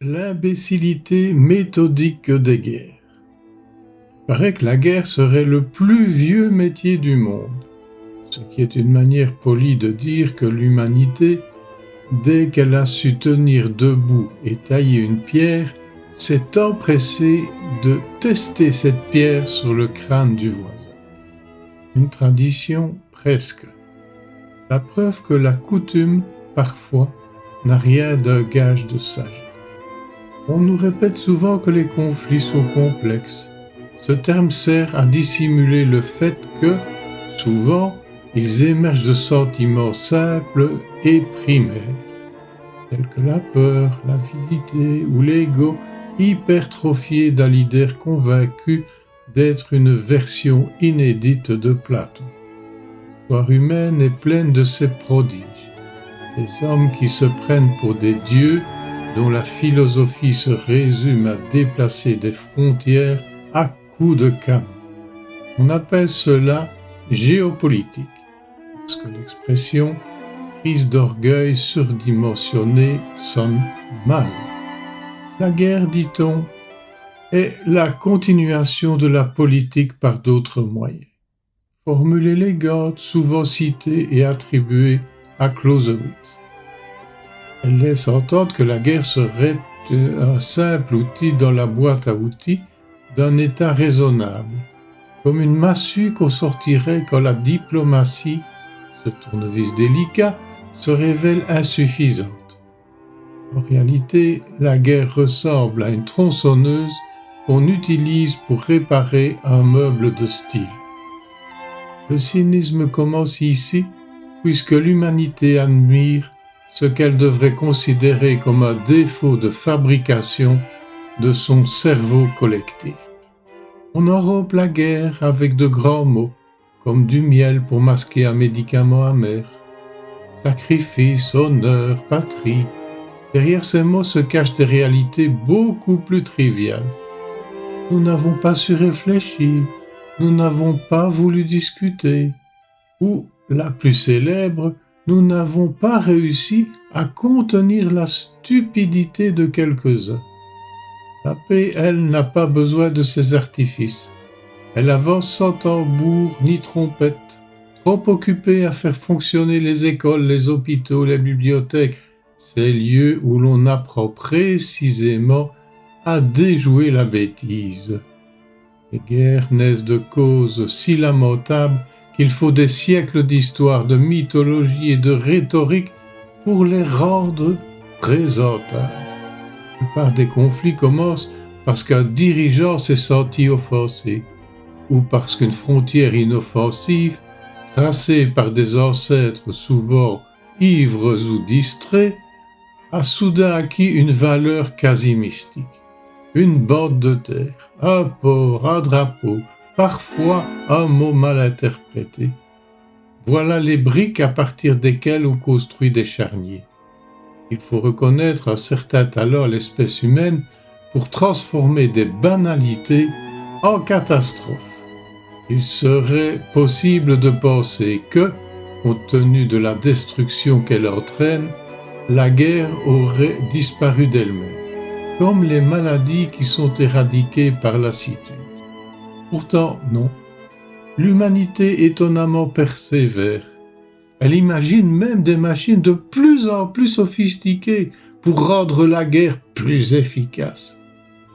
L'imbécilité méthodique des guerres. Il paraît que la guerre serait le plus vieux métier du monde, ce qui est une manière polie de dire que l'humanité, dès qu'elle a su tenir debout et tailler une pierre, s'est empressée de tester cette pierre sur le crâne du voisin. Une tradition presque. La preuve que la coutume, parfois, n'a rien d'un gage de sagesse. On nous répète souvent que les conflits sont complexes. Ce terme sert à dissimuler le fait que, souvent, ils émergent de sentiments simples et primaires, tels que la peur, l'avidité ou l'ego hypertrophié d'un leader convaincu d'être une version inédite de Platon. L'histoire humaine est pleine de ces prodiges, des hommes qui se prennent pour des dieux dont la philosophie se résume à déplacer des frontières à coups de canon. On appelle cela géopolitique, parce que l'expression prise d'orgueil surdimensionné sonne mal. La guerre, dit-on, est la continuation de la politique par d'autres moyens. Formule élégante, souvent citée et attribuée à Clausewitz. Elle laisse entendre que la guerre serait un simple outil dans la boîte à outils d'un État raisonnable, comme une massue qu'on sortirait quand la diplomatie, ce tournevis délicat, se révèle insuffisante. En réalité, la guerre ressemble à une tronçonneuse qu'on utilise pour réparer un meuble de style. Le cynisme commence ici, puisque l'humanité admire ce qu'elle devrait considérer comme un défaut de fabrication de son cerveau collectif. On enrobe la guerre avec de grands mots, comme du miel pour masquer un médicament amer. Sacrifice, honneur, patrie. Derrière ces mots se cachent des réalités beaucoup plus triviales. Nous n'avons pas su réfléchir, nous n'avons pas voulu discuter. Ou, la plus célèbre, nous n'avons pas réussi à contenir la stupidité de quelques-uns. La paix, elle, n'a pas besoin de ces artifices. Elle avance sans tambour ni trompette, trop occupée à faire fonctionner les écoles, les hôpitaux, les bibliothèques, ces lieux où l'on apprend précisément à déjouer la bêtise. Les guerres naissent de causes si lamentables qu'il faut des siècles d'histoire, de mythologie et de rhétorique pour les rendre présentables. La plupart des conflits commencent parce qu'un dirigeant s'est senti offensé, ou parce qu'une frontière inoffensive, tracée par des ancêtres souvent ivres ou distraits, a soudain acquis une valeur quasi mystique. Une bande de terre, un port, un drapeau, parfois un mot mal interprété. Voilà les briques à partir desquelles on construit des charniers. Il faut reconnaître un certain talent à l'espèce humaine pour transformer des banalités en catastrophes. Il serait possible de penser que, compte tenu de la destruction qu'elle entraîne, la guerre aurait disparu d'elle-même, comme les maladies qui sont éradiquées par lassitude. Pourtant, non. L'humanité étonnamment persévère. Elle imagine même des machines de plus en plus sophistiquées pour rendre la guerre plus efficace.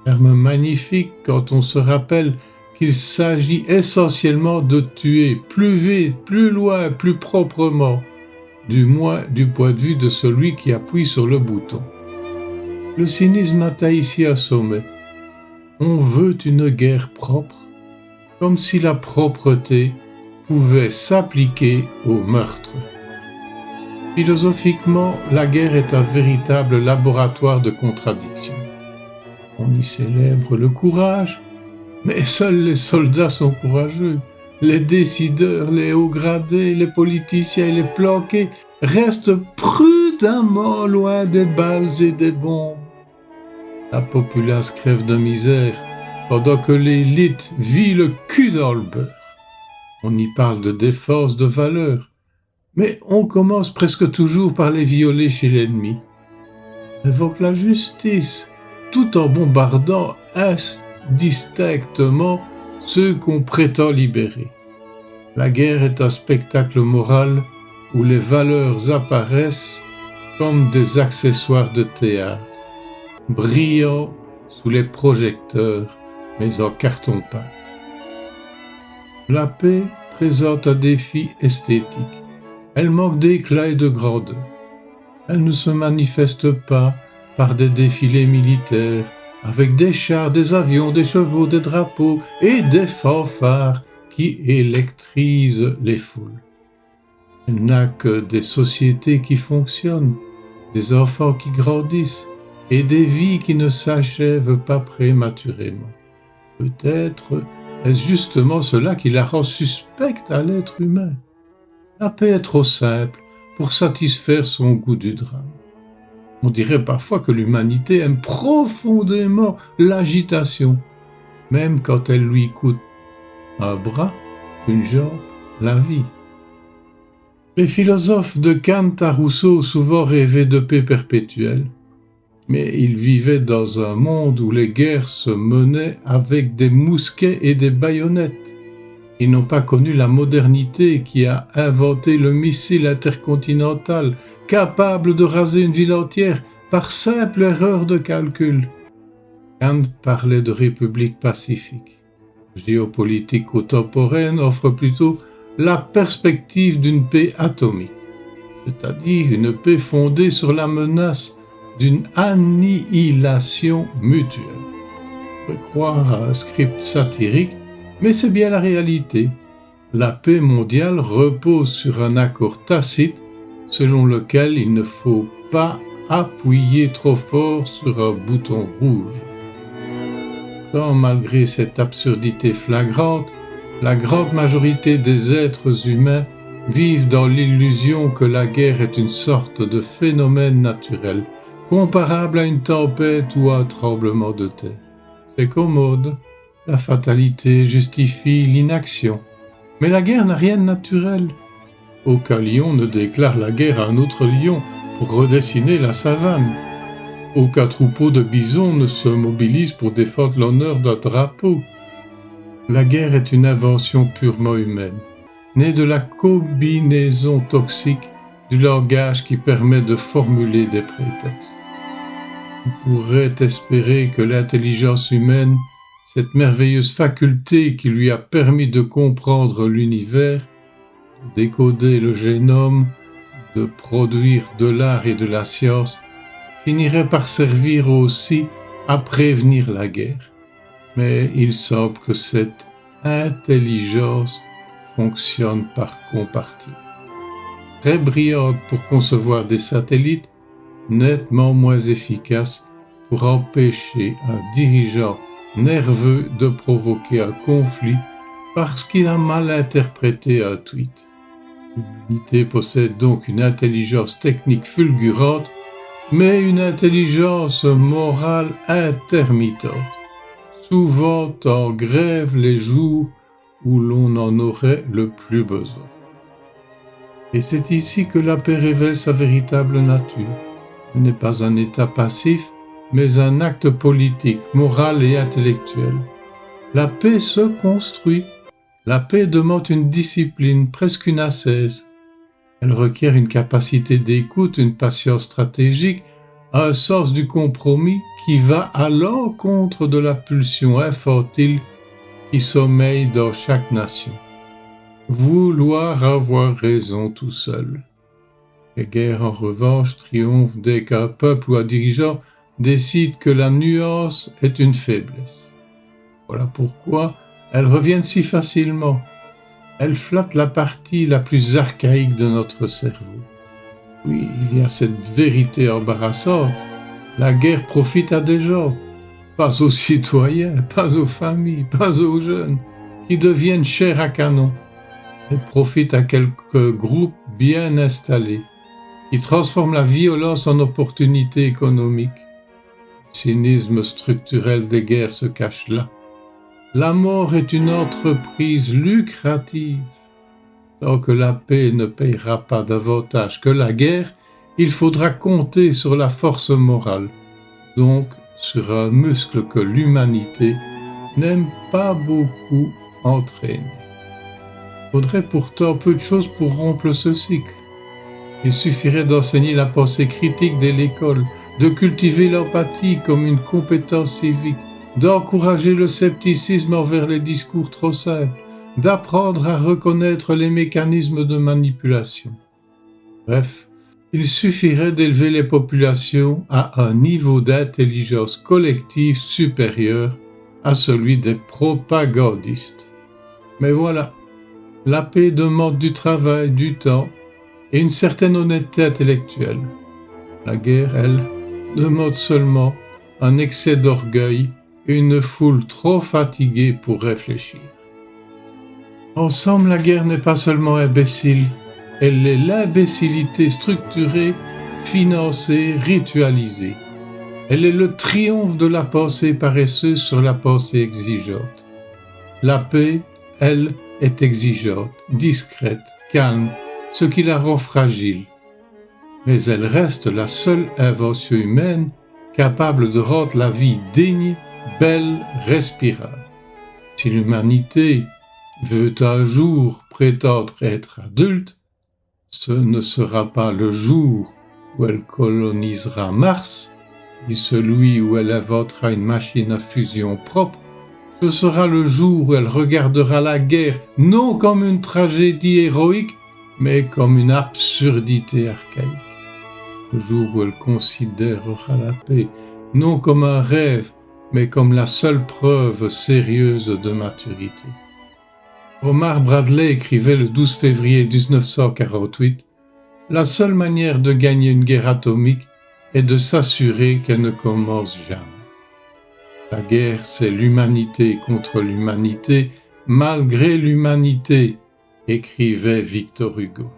Terme magnifique quand on se rappelle qu'il s'agit essentiellement de tuer plus vite, plus loin, plus proprement, du moins du point de vue de celui qui appuie sur le bouton. Le cynisme atteint ici un sommet. On veut une guerre propre, comme si la propreté pouvait s'appliquer au meurtre. Philosophiquement, la guerre est un véritable laboratoire de contradictions. On y célèbre le courage, mais seuls les soldats sont courageux. Les décideurs, les hauts gradés, les politiciens et les planqués restent prudemment loin des balles et des bombes. La populace crève de misère, pendant que l'élite vit le cul dans le beurre. On y parle de défense de valeurs, mais on commence presque toujours par les violer chez l'ennemi. Invoque la justice, tout en bombardant indistinctement ceux qu'on prétend libérer. La guerre est un spectacle moral où les valeurs apparaissent comme des accessoires de théâtre, brillants sous les projecteurs, mais en carton-pâte. La paix présente un défi esthétique. Elle manque d'éclat et de grandeur. Elle ne se manifeste pas par des défilés militaires, avec des chars, des avions, des chevaux, des drapeaux et des fanfares qui électrisent les foules. Elle n'a que des sociétés qui fonctionnent, des enfants qui grandissent et des vies qui ne s'achèvent pas prématurément. Peut-être est-ce justement cela qui la rend suspecte à l'être humain. La paix est trop simple pour satisfaire son goût du drame. On dirait parfois que l'humanité aime profondément l'agitation, même quand elle lui coûte un bras, une jambe, la vie. Les philosophes de Kant à Rousseau souvent rêvaient de paix perpétuelle, mais ils vivaient dans un monde où les guerres se menaient avec des mousquets et des baïonnettes. Ils n'ont pas connu la modernité qui a inventé le missile intercontinental, capable de raser une ville entière par simple erreur de calcul. Kant parlait de république pacifique. Géopolitique contemporaine offre plutôt la perspective d'une paix atomique, c'est-à-dire une paix fondée sur la menace d'une annihilation mutuelle. On peut croire à un script satirique, mais c'est bien la réalité. La paix mondiale repose sur un accord tacite selon lequel il ne faut pas appuyer trop fort sur un bouton rouge. Tant malgré cette absurdité flagrante, la grande majorité des êtres humains vivent dans l'illusion que la guerre est une sorte de phénomène naturel, comparable à une tempête ou à un tremblement de terre. C'est commode. La fatalité justifie l'inaction. Mais la guerre n'a rien de naturel. Aucun lion ne déclare la guerre à un autre lion pour redessiner la savane. Aucun troupeau de bisons ne se mobilise pour défendre l'honneur d'un drapeau. La guerre est une invention purement humaine, née de la combinaison toxique du langage qui permet de formuler des prétextes. On pourrait espérer que l'intelligence humaine, cette merveilleuse faculté qui lui a permis de comprendre l'univers, de décoder le génome, de produire de l'art et de la science, finirait par servir aussi à prévenir la guerre. Mais il semble que cette intelligence fonctionne par compartiment. Très brillante pour concevoir des satellites, nettement moins efficace pour empêcher un dirigeant nerveux de provoquer un conflit parce qu'il a mal interprété un tweet. L'humanité possède donc une intelligence technique fulgurante, mais une intelligence morale intermittente, souvent en grève les jours où l'on en aurait le plus besoin. Et c'est ici que la paix révèle sa véritable nature. Elle n'est pas un état passif, mais un acte politique, moral et intellectuel. La paix se construit. La paix demande une discipline, presque une ascèse. Elle requiert une capacité d'écoute, une patience stratégique, un sens du compromis qui va à l'encontre de la pulsion infantile qui sommeille dans chaque nation. Vouloir avoir raison tout seul. Les guerres, en revanche, triomphent dès qu'un peuple ou un dirigeant décide que la nuance est une faiblesse. Voilà pourquoi elles reviennent si facilement. Elles flattent la partie la plus archaïque de notre cerveau. Oui, il y a cette vérité embarrassante. La guerre profite à des gens, pas aux citoyens, pas aux familles, pas aux jeunes, qui deviennent chairs à canon. Elle profite à quelques groupes bien installés, qui transforment la violence en opportunité économique. Le cynisme structurel des guerres se cache là. La mort est une entreprise lucrative. Tant que la paix ne payera pas davantage que la guerre, il faudra compter sur la force morale, donc sur un muscle que l'humanité n'aime pas beaucoup entraîner. Il faudrait pourtant peu de choses pour rompre ce cycle. Il suffirait d'enseigner la pensée critique dès l'école, de cultiver l'empathie comme une compétence civique, d'encourager le scepticisme envers les discours trop simples, d'apprendre à reconnaître les mécanismes de manipulation. Bref, il suffirait d'élever les populations à un niveau d'intelligence collective supérieur à celui des propagandistes. Mais voilà, la paix demande du travail, du temps et une certaine honnêteté intellectuelle. La guerre, elle, demande seulement un excès d'orgueil et une foule trop fatiguée pour réfléchir. En somme, la guerre n'est pas seulement imbécile, elle est l'imbécilité structurée, financée, ritualisée. Elle est le triomphe de la pensée paresseuse sur la pensée exigeante. La paix, elle, est exigeante, discrète, calme, ce qui la rend fragile. Mais elle reste la seule invention humaine capable de rendre la vie digne, belle, respirable. Si l'humanité veut un jour prétendre être adulte, ce ne sera pas le jour où elle colonisera Mars, ni celui où elle inventera une machine à fusion propre. Ce sera le jour où elle regardera la guerre non comme une tragédie héroïque, mais comme une absurdité archaïque. Le jour où elle considérera la paix non comme un rêve, mais comme la seule preuve sérieuse de maturité. Omar Bradley écrivait le 12 février 1948 « La seule manière de gagner une guerre atomique est de s'assurer qu'elle ne commence jamais. » La guerre, c'est l'humanité contre l'humanité, malgré l'humanité, écrivait Victor Hugo.